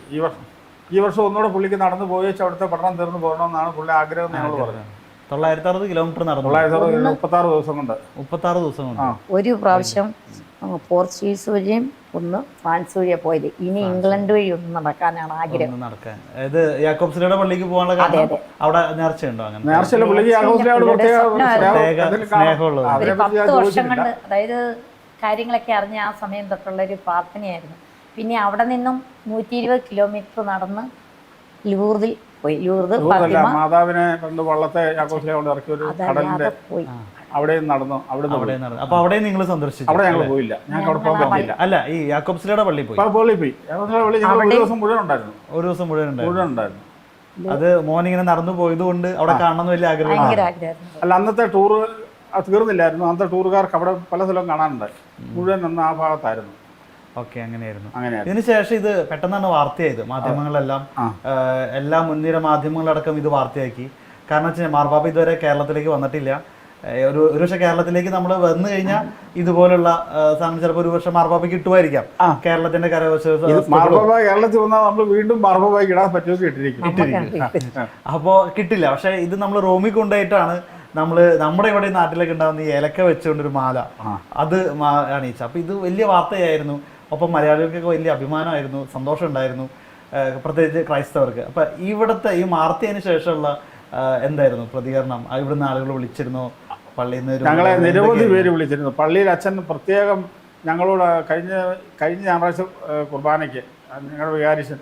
ഈ വർഷം ഒന്നുകൂടെ പുള്ളിക്ക് നടന്നു പോയി വെച്ച് അവിടുത്തെ പഠനം തീർന്നു പോകണമെന്നാണ് പുള്ളി ആഗ്രഹം. ഞങ്ങൾ പറഞ്ഞു 960 കിലോമീറ്റർ നടന്നു. 36 ദിവസം കൊണ്ട് 36 ദിവസം കൊണ്ട്. ഒരു പ്രാവശ്യം പോർച്ചുഗീസ് വഴിയും ഒന്ന് ഫ്രാൻസ് വഴിയാ പോയത്. ഇനി ഇംഗ്ലണ്ട് വഴി ഒന്ന് നടക്കാനാണ് ആഗ്രഹം. നടക്കാൻ ഇത് യാക്കോബ്സ്ലിയുടെ പള്ളിക്ക് പോകാനുള്ള കാരണം അവിടെ നേർച്ചയുണ്ടോ? അങ്ങനെ 10 വർഷം കൊണ്ട്, അതായത് കാര്യങ്ങളൊക്കെ അറിഞ്ഞ ആ സമയം തൊട്ടുള്ള ഒരു പ്രാർത്ഥനയായിരുന്നു. പിന്നെ അവിടെ നിന്നും 120 കിലോമീറ്റർ നടന്ന് ലൂർദിൽ പോയി. ലൂർദ്, ദൂരമല്ല, ഫാത്തിമ, മാതാവിനെ പണ്ട് വള്ളത്തെ യാക്കോസിലെ കൊണ്ട് ഇറക്കി ഒരു കടലിന്റെ അതല്ലാതെ പോയി. അവിടെയും നടന്നു. അവിടെ നടന്നു. അപ്പൊ അവിടെ നിങ്ങൾ സന്ദർശിച്ചു? അവിടെ ഞങ്ങൾ പോയില്ല, ഞങ്ങൾക്ക് അവിടെ പോകാൻ പറ്റില്ല. അല്ല, ഈ യാക്കോബ്സിലയുടെ പള്ളി പോയി. പള്ളി പോയി. യാക്കോസിലെ പള്ളി ഞങ്ങൾ ഒരു ദിവസം മുഴുവൻ ഉണ്ടായിരുന്നു. ഒരു ദിവസം മുഴുവൻ ഉണ്ടായിരുന്നു. അത് മോനിങ്ങനെ നടന്നു പോയത് കൊണ്ട് അവിടെ കാണണമെന്ന് വലിയ ആഗ്രഹം. ഭയങ്കര ആഗ്രഹമായിരുന്നു. അല്ല, അന്നത്തെ ടൂറ് തീർന്നില്ലായിരുന്നു. അന്നത്തെ ടൂറുകാർക്ക് അവിടെ പല സ്ഥലവും കാണാനുണ്ടായി. മുഴുവൻ അന്ന് ആ ഭാഗത്തായിരുന്നു. ഓക്കെ, അങ്ങനെയായിരുന്നു. അങ്ങനെയായിരുന്നു. ഇതിനുശേഷം ഇത് പെട്ടെന്നാണ് വാർത്തയായത്. മാധ്യമങ്ങളെല്ലാം, എല്ലാ മുൻനിര മാധ്യമങ്ങളടക്കം ഇത് വാർത്തയാക്കി. കാരണം വെച്ചാൽ മാർപ്പാപ്പ ഇതുവരെ കേരളത്തിലേക്ക് വന്നിട്ടില്ല. ഒരു പക്ഷേ കേരളത്തിലേക്ക് നമ്മൾ വന്നു കഴിഞ്ഞാൽ ഇതുപോലുള്ള സാധനം ചിലപ്പോൾ ഒരു പക്ഷേ മാർപ്പാപ്പയ്ക്ക് കിട്ടുമായിരിക്കാം. കേരളത്തിന്റെ മാർപ്പാപ്പ കേരളത്തിൽ വന്നാൽ നമ്മൾ വീണ്ടും മാർപ്പാപ്പയ്ക്ക് ഇടാൻ പറ്റുമെന്ന് ഇട്ടിരിക്കും. അപ്പോൾ കിട്ടില്ല. പക്ഷേ ഇത് നമ്മൾ റോമിൽ കൊണ്ടുപോയിട്ടാണ് നമ്മുടെ ഇവിടെ നാട്ടിലൊക്കെ ഉണ്ടാകുന്ന ഈ ഏലക്ക വെച്ചുകൊണ്ടൊരു മാല അത് അണിയിച്ചു. അപ്പോൾ ഇത് വലിയ വാർത്തയായിരുന്നു. ഒപ്പം മലയാളികൾക്കൊക്കെ വലിയ അഭിമാനമായിരുന്നു, സന്തോഷം ഉണ്ടായിരുന്നു, പ്രത്യേകിച്ച് ക്രൈസ്തവർക്ക്. അപ്പം ഇവിടുത്തെ ഈ മാർത്തിയതിനു ശേഷമുള്ള എന്തായിരുന്നു പ്രതികരണം? ഇവിടുന്ന് ആളുകൾ വിളിച്ചിരുന്നോ? പള്ളിയിൽ നിന്ന് ഞങ്ങളെ നിരവധി പേര് വിളിച്ചിരുന്നു. പള്ളിയിൽ അച്ഛൻ പ്രത്യേകം ഞങ്ങളോട് കഴിഞ്ഞ ഞായറാഴ്ച കുർബാനയ്ക്ക് ഞങ്ങളുടെ വികാരിച്ചൻ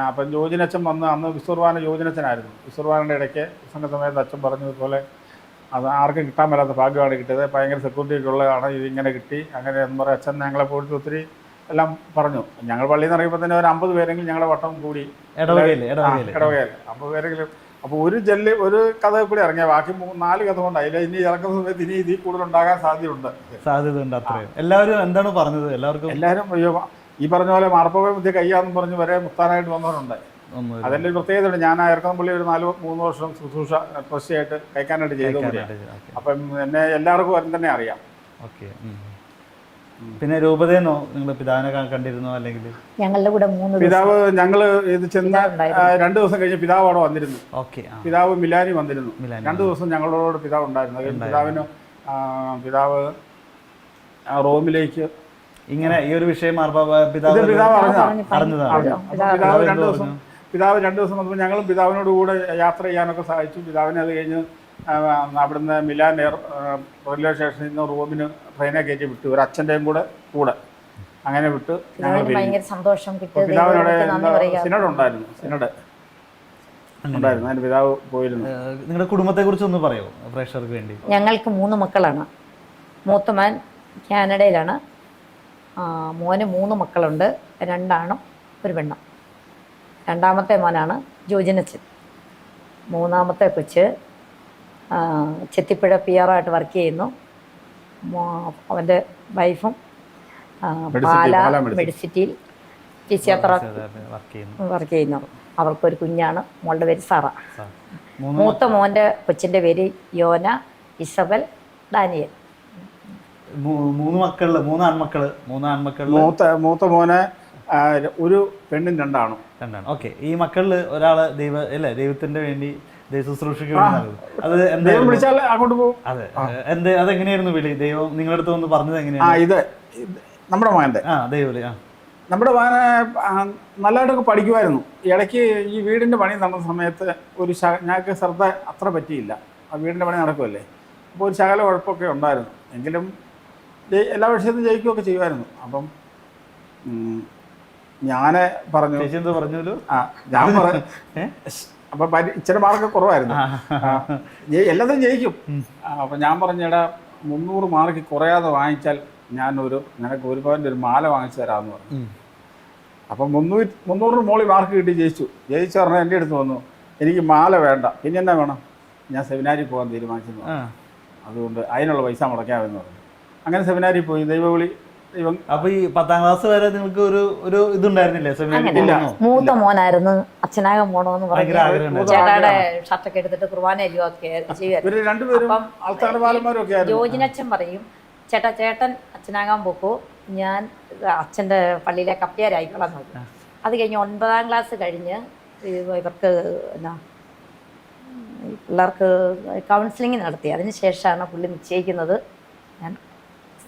അപ്പം ജോജിനച്ഛൻ വന്ന്, അന്ന് വിസുർബാന ജോജിനച്ഛനായിരുന്നു. വിസുർബാനയുടെ ഇടയ്ക്ക് സംഘസമയത്ത് അച്ഛൻ പറഞ്ഞതുപോലെ അത് ആർക്കും കിട്ടാൻ മേലാത്ത ഭാഗ്യമാണ് കിട്ടിയത്, ഭയങ്കര സെക്യൂരിറ്റി ഉള്ളതാണ്, ഇതിങ്ങനെ കിട്ടി അങ്ങനെ എന്ന് പറയാം. അച്ഛൻ ഞങ്ങളെ പോയിട്ട് ഒത്തിരി എല്ലാം പറഞ്ഞു. ഞങ്ങൾ പള്ളിയിൽ നിന്ന് ഇറങ്ങിയപ്പോൾ തന്നെ ഒരു 50 പേരെങ്കിലും ഞങ്ങളുടെ വട്ടം കൂടി ഇടവകയിൽ 50 പേരെങ്കിലും. അപ്പോൾ ഒരു കഥ കൂടി ഇറങ്ങിയ ബാക്കി 4 കഥ കൊണ്ടായി. ഇനി ഇറക്കുന്ന സമയത്ത് ഇനി ഇതിൽ കൂടുതൽ ഉണ്ടാകാൻ സാധ്യതയുണ്ട്. അത്രയും എല്ലാവരും എന്താണ് പറഞ്ഞത്? എല്ലാവരും ഈ പറഞ്ഞ പോലെ മാർപ്പാപ്പ മധ്യ കയ്യാന്നും പറഞ്ഞ് വരെ മുത്താനായിട്ട് വന്നവരുണ്ട്. അതിൻ്റെ ഒരു പ്രത്യേകതയുണ്ട്. ഞാൻ ആ ഇറക്കംപള്ളി ഒരു 3 വർഷം ശുശ്രൂഷ ട്രസ്റ്റിയായിട്ട് കഴിക്കാനായിട്ട് ചെയ്തു. അപ്പം എന്നെ എല്ലാവർക്കും അതിന് തന്നെ അറിയാം. ഓക്കെ. പിന്നെ രൂപതയെന്നോ നിങ്ങൾ പിതാവിനെ കണ്ടിരുന്നോ? അല്ലെങ്കിൽ ഞങ്ങളുടെ കൂടെ 3 പിതാവ് ഞങ്ങൾ ഇത് ചെന്ന 2 ദിവസം കഴിഞ്ഞ് പിതാവ് അവിടെ വന്നിരുന്നു. പിതാവ് മിലാനി വന്നിരുന്നു. 2 ദിവസം ഞങ്ങളോട് പിതാവ് ഉണ്ടായിരുന്നു. പിതാവ് റോമിലേക്ക് ഇങ്ങനെ ഈ ഒരു വിഷയം പിതാവ് 2 ദിവസം വന്നപ്പോൾ ഞങ്ങളും പിതാവിനോട് കൂടെ യാത്ര ചെയ്യാനൊക്കെ സഹായിച്ചു. പിതാവിനെ അത് കഴിഞ്ഞ് അവിടുന്ന് മിലാൻ റെയിൽവേ സ്റ്റേഷനിൽ നിന്ന് റോമിന് ട്രെയിനെ കയറ്റി വിട്ടു. ഒരു അച്ഛൻ്റെയും കൂടെ അങ്ങനെ വിട്ട് ഞങ്ങൾ പിതാവിനോട് സിനഡ് ഉണ്ടായിരുന്നു. അതിന് പിതാവ് പോയിരുന്നു. നിങ്ങളുടെ കുടുംബത്തെ കുറിച്ച് ഒന്ന് പറയോ പ്രേക്ഷകർക്ക് വേണ്ടി? ഞങ്ങൾക്ക് 3 മക്കളാണ്. മൂത്തമാൻ കാനഡയിലാണ്. മോന് 3 മക്കളുണ്ട്, 2 ആണും 1 പെണ്ണും. 2ാമത്തെ മോനാണ് ജോജിനച്ചൻ. 3ാമത്തെ കൊച്ച് ചെത്തിപ്പുഴ PR ആയിട്ട് വർക്ക് ചെയ്യുന്നു. അവൻ്റെ വൈഫും പാല മെഡിസിറ്റിയിൽ ഫിസിയോതെറാപ്പി വർക്ക് ചെയ്യുന്നു. അവർക്കൊരു കുഞ്ഞാണ്. മോളുടെ പേര് സാറ. മൂത്ത മോൻ്റെ കൊച്ചിൻ്റെ പേര് യോന, ഇസബൽ, ഡാനിയൽ. 3 ആൺമക്കള്. മൂത്ത മോനെ ഒരു പെണ്ണും 2 ആണും. ഓക്കെ. ഈ മക്കളിൽ ഒരാള് ദൈവത്തിന്റെ വേണ്ടി ശുശ്രൂഷയ്ക്ക് വിളിച്ചാൽ അങ്ങോട്ട് പോകും. അതെ. അതെങ്ങനെയായിരുന്നു വിളി? ദൈവം നിങ്ങളുടെ അടുത്ത് വന്ന് പറഞ്ഞത് എങ്ങനെയാണ്? ഇത് നമ്മുടെ മകൻ്റെ നമ്മുടെ മകനെ നല്ലതായിട്ടൊക്കെ പഠിക്കുമായിരുന്നു. ഇടയ്ക്ക് ഈ വീടിൻ്റെ പണി നടന്ന സമയത്ത് ഞങ്ങൾക്ക് ശ്രദ്ധ അത്ര പറ്റിയില്ല. ആ വീടിൻ്റെ പണി നടക്കുമല്ലേ, അപ്പോൾ ഒരു ശകല കുഴപ്പമൊക്കെ ഉണ്ടായിരുന്നു. എങ്കിലും എല്ലാ വിഷയത്തിലും ജയിക്കുകയൊക്കെ ചെയ്യുമായിരുന്നു. അപ്പം ഞാൻ പറഞ്ഞു ഞാൻ പറഞ്ഞു അപ്പം ഇച്ചിരി മാർക്ക് കുറവായിരുന്നു. എല്ലാത്തിനും ജയിക്കും. അപ്പം ഞാൻ പറഞ്ഞിടാ 300 മാർക്ക് കുറയാതെ വാങ്ങിച്ചാൽ നിനക്ക് 1 പവൻ്റെ ഒരു മാല വാങ്ങിച്ചു തരാമെന്ന് പറഞ്ഞു. അപ്പം 300 മോളിൽ മാർക്ക് കിട്ടി ജയിച്ചു പറഞ്ഞാൽ എൻ്റെ അടുത്ത് വന്നു, എനിക്ക് മാല വേണ്ട, പിന്നെ എന്നാ വേണം? ഞാൻ സെമിനാരിൽ പോകാൻ തീരുമാനിച്ചു. അതുകൊണ്ട് അതിനുള്ള പൈസ മുടക്കാമെന്ന് പറഞ്ഞു. അങ്ങനെ സെമിനാരിൽ പോയി. ദൈവവിളി അപ്പൊ ഈ 10ാം ക്ലാസ് വരെ നിങ്ങൾക്ക് ഒരു ഇതുണ്ടായിരുന്നില്ലേ? മൂത്ത മോനായിരുന്നു അച്ഛനാകാൻ പോണോന്ന് പറഞ്ഞു. ചേട്ടാടെ ഷർട്ടൊക്കെ എടുത്തിട്ട് കുർബാന ജോജിനച്ഛൻ പറയും, ചേട്ടൻ അച്ഛനാകാൻ പോക്കൂ, ഞാൻ അച്ഛൻ്റെ പള്ളിയിലെ കപ്പ്യാരായിക്കോളാം നോക്കി. അത് കഴിഞ്ഞ് 9ാം ക്ലാസ് കഴിഞ്ഞ് ഇവർക്ക് പിള്ളേർക്ക് കൗൺസിലിംഗ് നടത്തി. അതിന് ശേഷമാണ് പുള്ളി നിശ്ചയിക്കുന്നത് ഞാൻ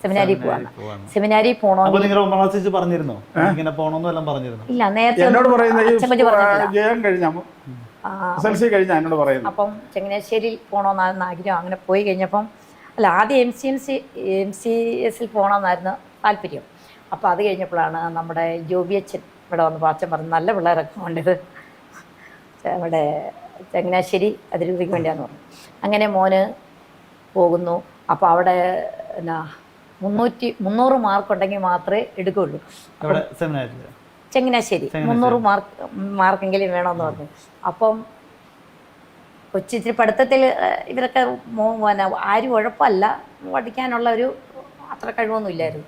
സെമിനാരിൽ പോവാണ്. സെമിനാരിൽ പോകണമെങ്കിൽ ഇല്ല, നേരത്തെ അപ്പം ചങ്ങനാശ്ശേരിയിൽ പോകണമെന്നായിരുന്നു ആഗ്രഹം. അങ്ങനെ പോയി കഴിഞ്ഞപ്പം ആദ്യം MCSൽ പോകണമെന്നായിരുന്നു താല്പര്യം. അപ്പോൾ അത് കഴിഞ്ഞപ്പോഴാണ് നമ്മുടെ ജോബിയച്ഛൻ ഇവിടെ വന്നപ്പോൾ അച്ഛൻ പറഞ്ഞു, നല്ല പിള്ളേരൊക്കെ കൊണ്ടത് അവിടെ ചങ്ങനാശ്ശേരി അതിരൂപതയ്ക്ക് വേണ്ടിയാന്ന് പറഞ്ഞു. അങ്ങനെ മോന് പോകുന്നു. അപ്പോൾ അവിടെ എന്നാ 300 മാർക്ക് ഉണ്ടെങ്കിൽ മാത്രമേ എടുക്കുകയുള്ളൂ. അവിടെ സെമിനാരിൽ ചങ്ങനാശ്ശേരി 300 മാർക്കെങ്കിലും വേണമെന്ന് പറഞ്ഞു. അപ്പം കൊച്ചിച്ചിരി പഠിത്തത്തിൽ ഇവരൊക്കെ ആരും ഉഴപ്പല്ല, പഠിക്കാനുള്ള ഒരു അത്ര കഴിവൊന്നും ഇല്ലായിരുന്നു.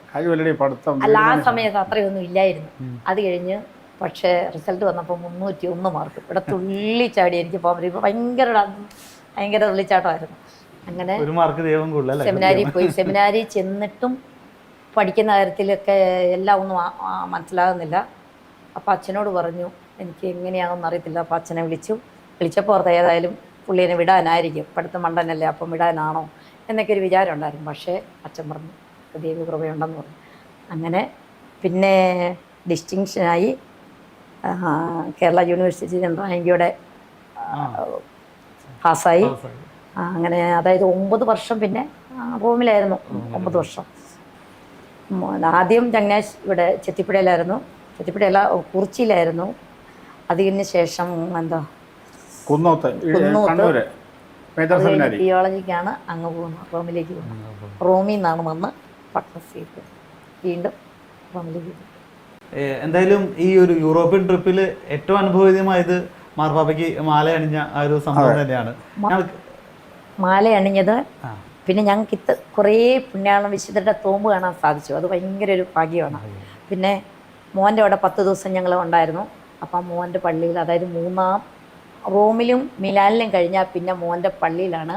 അല്ല, ആ സമയത്ത് അത്രയൊന്നും ഇല്ലായിരുന്നു. അത് കഴിഞ്ഞ് പക്ഷേ റിസൾട്ട് വന്നപ്പോൾ 301 മാർക്ക്. ഇവിടെ തുള്ളിച്ചാടി. എനിക്ക് പോകാൻ ഭയങ്കര തുള്ളിച്ചാട്ടമായിരുന്നു. അങ്ങനെ ഒരു മാർക്ക് ദൈവം കൂടുതൽ സെമിനാരി പോയി. സെമിനാരി ചെന്നിട്ടും പഠിക്കുന്ന കാര്യത്തിലൊക്കെ എല്ലാം ഒന്നും മനസ്സിലാകുന്നില്ല. അപ്പം അച്ഛനോട് പറഞ്ഞു എനിക്ക് എങ്ങനെയാണെന്ന് അറിയത്തില്ല. അപ്പം അച്ഛനെ വിളിച്ചപ്പോൾ ഓർത്ത് ഏതായാലും പുള്ളീനെ വിടാനായിരിക്കും, പഠിത്തം മണ്ടനല്ലേ, അപ്പം വിടാനാണോ എന്നൊക്കെ ഒരു വിചാരം ഉണ്ടായിരുന്നു. പക്ഷേ അച്ഛൻ പറഞ്ഞു ദൈവകൃപയുണ്ടെന്ന് പറഞ്ഞു. അങ്ങനെ പിന്നെ ഡിസ്റ്റിങ്ഷനായി കേരള യൂണിവേഴ്സിറ്റി റാങ്കിയോടെ പാസ്സായി. അങ്ങനെ അതായത് 9 വർഷം പിന്നെ റൂമിലായിരുന്നു. 9 വർഷം. ആദ്യം ഇവിടെ ചെത്തിപ്പുഴയിലായിരുന്നു, ചെത്തിപ്പുഴയല്ല കുറിച്ചിയിലായിരുന്നു. അതിന് ശേഷം എന്താ തിയോളജിക്കാണ് അങ്ങ് പോകുന്നത്, റോമിലേക്ക് പോകുന്നത്. റോമിൽ നിന്നാണ് വന്ന് പട്ടണസ് ചെയ്ത് വീണ്ടും റോമിലേക്ക് പോകുന്നത്. എന്തായാലും ഈ ഒരു യൂറോപ്യൻ ട്രിപ്പിൽ ഏറ്റവും അനുഭവീയമായത് മാർപ്പാപ്പയ്ക്ക് മാല അണിഞ്ഞ ആ ഒരു സംഭവം തന്നെയാണ്. മാല അണിഞ്ഞത്, പിന്നെ ഞങ്ങൾക്ക് കുറേ പുണ്യാളം വിശുദ്ധരുടെ തോമ്പ് കാണാൻ സാധിച്ചു. അത് ഭയങ്കര ഒരു ഭാഗ്യമാണ്. പിന്നെ മോൻ്റെ അവിടെ 10 ദിവസം ഞങ്ങൾ ഉണ്ടായിരുന്നു. അപ്പം മോൻ്റെ പള്ളിയിൽ, അതായത് റോമിലും മിലാനിലും കഴിഞ്ഞാൽ പിന്നെ മോൻ്റെ പള്ളിയിലാണ്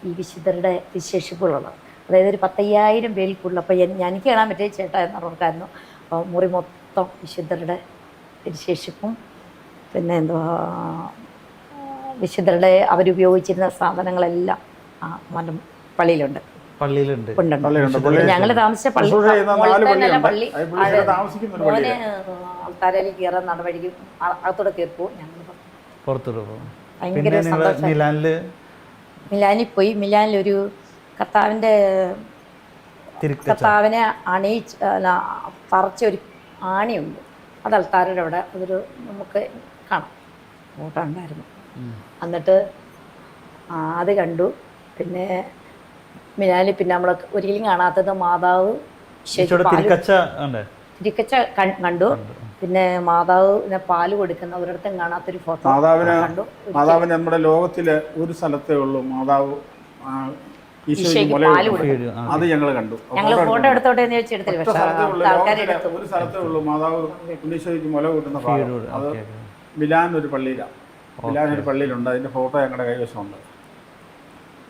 ഈ വിശുദ്ധരുടെ വിശേഷിപ്പുകളുള്ളത്. അതായത് ഒരു 10,000 പേരിൽ കൂടുതൽ. അപ്പോൾ എനിക്ക് കാണാൻ പറ്റിയ ചേട്ടാ എന്നവർക്കായിരുന്നു. അപ്പോൾ മുറി മൊത്തം വിശുദ്ധരുടെ വിശേഷിപ്പും പിന്നെ എന്തുവാ വിശുദ്ധരുടെ അവരുപയോഗിച്ചിരുന്ന സാധനങ്ങളെല്ലാം മോൻ്റെ പള്ളിയിലുണ്ട്. ഞങ്ങൾ താമസിച്ച പള്ളി പള്ളി മോനെ ആൾക്കാരിൽ കയറാൻ നടവഴിക്ക് അകത്തോടെ കയറിപ്പോ. ഞങ്ങൾ ഭയങ്കര സന്തോഷം. മിലാനിൽ പോയി. മിലാനിൽ ഒരു കർത്താവിനെ തറച്ച ഒരു ആണിയുണ്ട്. അത് ആൾക്കാരുടെ അവിടെ അതൊരു നമുക്ക് കാണാം, ഫോട്ടോ ഉണ്ടായിരുന്നു. എന്നിട്ട് അത് കണ്ടു. പിന്നെ മിലാനിൽ പിന്നെ നമ്മൾ ഒരിക്കലും കാണാത്തത് മാതാവ് തിരിക്കച്ച കണ്ടു. പിന്നെ മാതാവിനെ പാല് കൊടുക്കുന്ന ഒരിടത്തും കാണാത്തൊരു ഫോട്ടോ കണ്ടു. മാതാവിന് നമ്മുടെ ലോകത്തില് ഒരു സ്ഥലത്തേ ഉള്ളൂ മാതാവ് പാല് കൊടുക്കും. അത് ഞങ്ങൾ കണ്ടു. ഞങ്ങൾ ഫോട്ടോ എടുത്തോട്ടെ എന്ന് ചോദിച്ചെടുത്തില്ല, പക്ഷേ ആൾക്കാരെടുത്തു. ഒരു സ്ഥലത്തേ ഉള്ളൂ മാതാവ് ഉണ്ണീശോയ്ക്ക് മുല കൂട്ടുന്ന ഭാഗം. അത് മിലാൻ ഒരു പള്ളിയിലാണ്. മിലാൻ ഒരു പള്ളിയിലുണ്ട്. അതിന്റെ ഫോട്ടോ ഞങ്ങളുടെ കൈവശമുണ്ട്.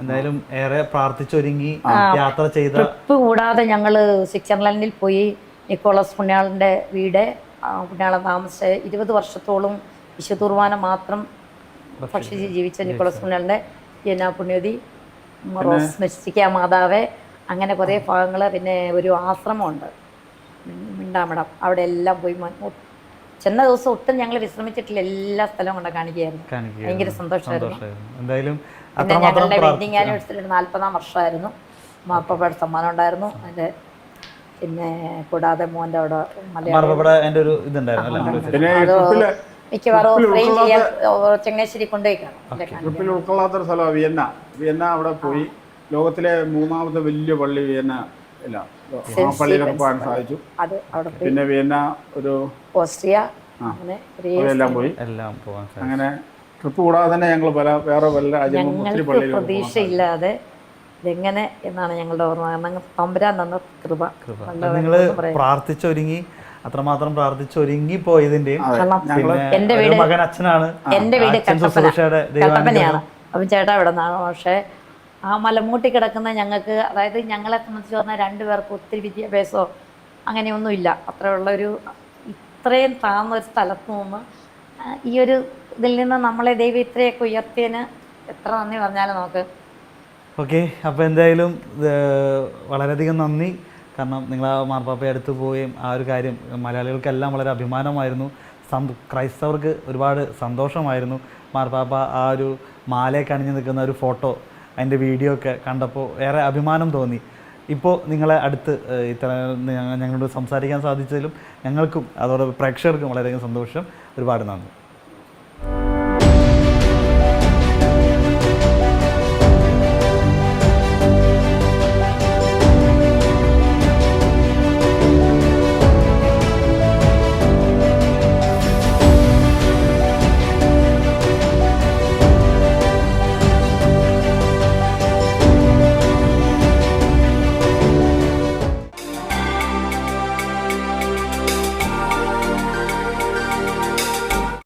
എന്തായാലും ഏറെ പ്രാർത്ഥിച്ചൊരുങ്ങി യാത്ര ചെയ്ത ട്രിപ്പ് കൂടാതെ ഞങ്ങൾ സ്വിറ്റ്സർലൻഡിൽ പോയി. നിക്കോളസ് പുണ്യാളൻ്റെ വീട്, പുണ്യാളം താമസിച്ച 20 വർഷത്തോളം വിശുദ്ധ കുർബാന മാത്രം ഭക്ഷിച്ച് ജീവിച്ച നിക്കോളസ് പുണ്യാളൻ്റെ ജന പുണ്യവതി റോസ് മെസ്സിക്ക മാതാവ്, അങ്ങനെ കുറേ ഭാഗങ്ങൾ. പിന്നെ ഒരു ആശ്രമമുണ്ട് മിണ്ടാമടം, അവിടെ എല്ലാം പോയി. ചെന്ന ദിവസം ഒട്ടും ഞങ്ങൾ വിശ്രമിച്ചിട്ടില്ല, എല്ലാ സ്ഥലവും കൊണ്ട് കാണിക്കുകയായിരുന്നു. ഭയങ്കര സന്തോഷമായിരുന്നു. എന്തായാലും പിന്നെ ഞങ്ങളുടെ വെഡിങ് ആനിവേഴ്സറി 40-ാം വർഷമായിരുന്നു. മാർപ്പാപ്പയുടെ സമ്മാനം ഉണ്ടായിരുന്നു. അതിൻ്റെ പിന്നെ കൂടാതെ മോൻ്റെ അവിടെ മിക്കവാറും ഫ്രെയിം ചെയ്യാൻ ചങ്ങനാശ്ശേരി കൊണ്ടുപോയിക്കാണ്. ഉൾക്കൊള്ളാത്തൊരു സ്ഥലമാണ് വിയന്ന. വിയന്ന അവിടെ പോയി. ലോകത്തിലെ 3ാമത്തെ വലിയ പള്ളി വിയന്ന ഇല്ല, ആ പള്ളിയിലൊക്കെ പോകാൻ സാധിച്ചു. അത് അവിടെ പിന്നെ വിയന്ന ഒരു ഓസ്ട്രിയ, അങ്ങനെ എല്ലാം പോയി. അങ്ങനെ ട്രിപ്പ് കൂടാതെ തന്നെ ഞങ്ങൾ വേറെ പല രാജ്യങ്ങളും ഒത്തിരി പള്ളിയിലും പ്രതീക്ഷയില്ലാതെ ഇതെങ്ങനെ എന്നാണ് ഞങ്ങളുടെ ഓർമ്മ. തമ്പുരാൻ തന്ന കൃപ. നിങ്ങൾ പ്രാർത്ഥിച്ചൊരുങ്ങി, അത്രമാത്രം പ്രാർത്ഥിച്ചൊരുങ്ങി പോയതിന്റെ എന്റെ വീട് മകൻ അച്ഛനാണ്. എന്റെ വീട് കട്ടപ്പനയാണ്. അപ്പം ചേട്ടാ ഇവിടെ നിന്നാണ്. പക്ഷേ ആ മലമൂട്ടി കിടക്കുന്ന ഞങ്ങൾക്ക്, അതായത് ഞങ്ങളെ സംബന്ധിച്ച് പറഞ്ഞാൽ 2 പേർക്ക് ഒത്തിരി വിദ്യാഭ്യാസമോ അങ്ങനെയൊന്നുമില്ല. അത്രയുള്ളൊരു ഇത്രയും താഴ്ന്നൊരു സ്ഥലത്ത് നിന്ന് ഈ ഒരു ഇതിൽ നിന്ന് നമ്മളെ ദൈവം ഇത്രയൊക്കെ ഉയർത്തിയതിന് എത്ര നന്ദി പറഞ്ഞാലും നമുക്ക്. ഓക്കെ, അപ്പോൾ എന്തായാലും വളരെയധികം നന്ദി. കാരണം നിങ്ങൾ ആ മാർപ്പാപ്പയെ അടുത്ത് പോവുകയും ആ ഒരു കാര്യം മലയാളികൾക്കെല്ലാം വളരെ അഭിമാനമായിരുന്നു. ക്രൈസ്തവർക്ക് ഒരുപാട് സന്തോഷമായിരുന്നു. മാർപ്പാപ്പ ആ ഒരു മാലയൊക്കെ അണിഞ്ഞ് നിൽക്കുന്ന ഒരു ഫോട്ടോ, അതിൻ്റെ വീഡിയോ ഒക്കെ കണ്ടപ്പോൾ ഏറെ അഭിമാനം തോന്നി. ഇപ്പോൾ നിങ്ങളെ അടുത്ത് ഇത്ര ഞങ്ങളോട് സംസാരിക്കാൻ സാധിച്ചതിലും ഞങ്ങൾക്കും അതോടൊപ്പം പ്രേക്ഷകർക്കും വളരെയധികം സന്തോഷം. ഒരുപാട് നന്ദി.